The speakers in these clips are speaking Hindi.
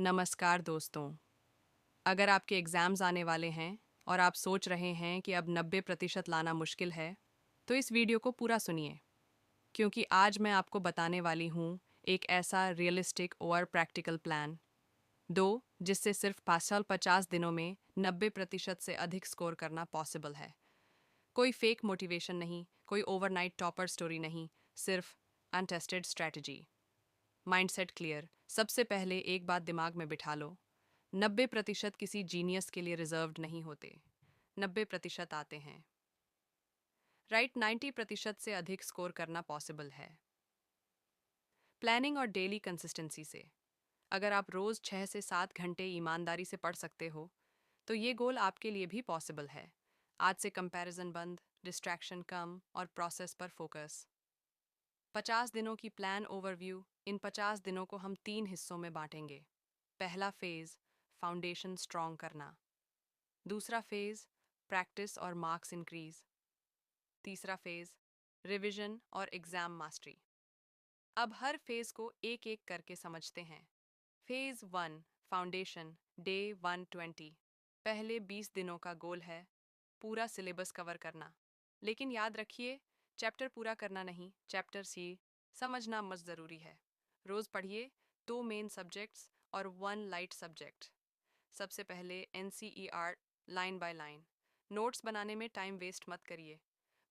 नमस्कार दोस्तों। अगर आपके एग्ज़ाम्स आने वाले हैं और आप सोच रहे हैं कि अब 90% लाना मुश्किल है, तो इस वीडियो को पूरा सुनिए, क्योंकि आज मैं आपको बताने वाली हूँ एक ऐसा रियलिस्टिक और प्रैक्टिकल प्लान जिससे सिर्फ 5 साल 50 दिनों में 90% से अधिक स्कोर करना पॉसिबल है। कोई फेक मोटिवेशन नहीं, कोई ओवरनाइट टॉपर स्टोरी नहीं, सिर्फ अनटेस्टेड स्ट्रैटेजी। Mindset clear. सबसे पहले एक बात दिमाग में बिठा लो, 90% किसी जीनियस के लिए रिजर्व्ड नहीं होते। 90% आते हैं। राइट, 90% से अधिक स्कोर करना पॉसिबल है प्लानिंग और डेली कंसिस्टेंसी से। अगर आप रोज 6 से 7 घंटे ईमानदारी से पढ़ सकते हो, तो ये गोल आपके लिए भी पॉसिबल है। आज से कंपैरिजन बंद, डिस्ट्रैक्शन कम और प्रोसेस पर फोकस। 50 दिनों की प्लान ओवरव्यू। इन 50 दिनों को हम 3 हिस्सों में बांटेंगे। पहला फेज, फाउंडेशन स्ट्रॉन्ग करना। दूसरा फेज, प्रैक्टिस और मार्क्स इंक्रीज। तीसरा फेज, रिवीजन और एग्जाम मास्टरी। अब हर फेज को एक एक करके समझते हैं। Phase 1, foundation, day 120। पहले 20 दिनों का गोल है पूरा सिलेबस कवर करना। लेकिन याद रखिए, चैप्टर पूरा करना नहीं, चैप्टर सी समझना मस्त ज़रूरी है। रोज़ पढ़िए 2 मेन सब्जेक्ट्स और 1 लाइट सब्जेक्ट। सबसे पहले NCER line by line. Notes बनाने में टाइम वेस्ट मत करिए।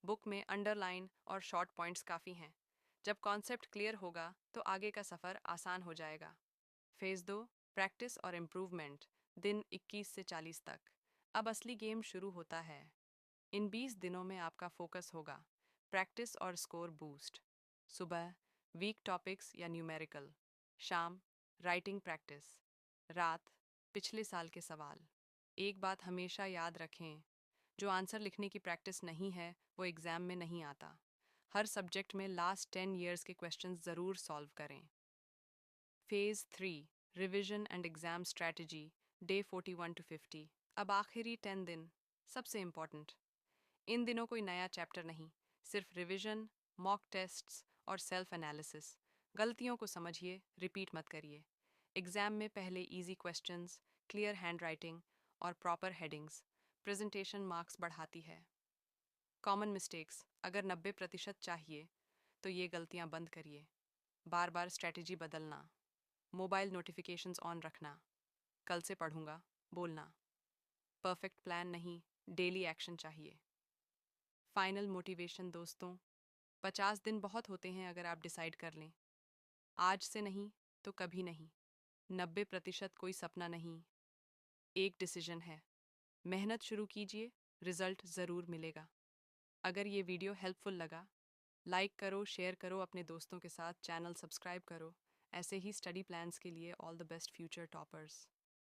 बुक में अंडरलाइन और शॉर्ट पॉइंट्स काफ़ी हैं। जब कॉन्सेप्ट क्लियर होगा तो आगे का सफ़र आसान हो जाएगा। फेज़ 2, प्रैक्टिस और इम्प्रूवमेंट। दिन 21 से 40 तक। अब असली गेम शुरू होता है। इन 20 दिनों में आपका फोकस होगा प्रैक्टिस और स्कोर बूस्ट। सुबह वीक टॉपिक्स या न्यूमेरिकल, शाम राइटिंग प्रैक्टिस, रात पिछले साल के सवाल। एक बात हमेशा याद रखें, जो आंसर लिखने की प्रैक्टिस नहीं है वो एग्ज़ाम में नहीं आता। हर सब्जेक्ट में लास्ट 10 ईयर्स के क्वेश्चंस ज़रूर सॉल्व करें। Phase 3, revision and exam strategy, day 41 to 50। अब आखिरी 10 दिन सबसे इम्पॉर्टेंट। इन दिनों कोई नया चैप्टर नहीं, सिर्फ रिवीजन, मॉक टेस्ट्स और सेल्फ एनालिसिस। गलतियों को समझिए, रिपीट मत करिए। एग्जाम में पहले इजी क्वेश्चंस, क्लियर हैंडराइटिंग और प्रॉपर हेडिंग्स। प्रेजेंटेशन मार्क्स बढ़ाती है। Common mistakes. अगर 90% चाहिए तो ये गलतियां बंद करिए। बार बार स्ट्रेटजी बदलना, मोबाइल नोटिफिकेशंस ऑन रखना, कल से पढ़ूंगा बोलना। परफेक्ट प्लान नहीं, डेली एक्शन चाहिए। फाइनल मोटिवेशन दोस्तों, 50 दिन बहुत होते हैं अगर आप डिसाइड कर लें। आज से नहीं तो कभी नहीं। 90% कोई सपना नहीं, एक डिसीजन है। मेहनत शुरू कीजिए, रिजल्ट ज़रूर मिलेगा। अगर ये वीडियो हेल्पफुल लगा, लाइक करो, शेयर करो अपने दोस्तों के साथ, चैनल सब्सक्राइब करो। ऐसे ही स्टडी प्लान्स के लिए all the best future toppers.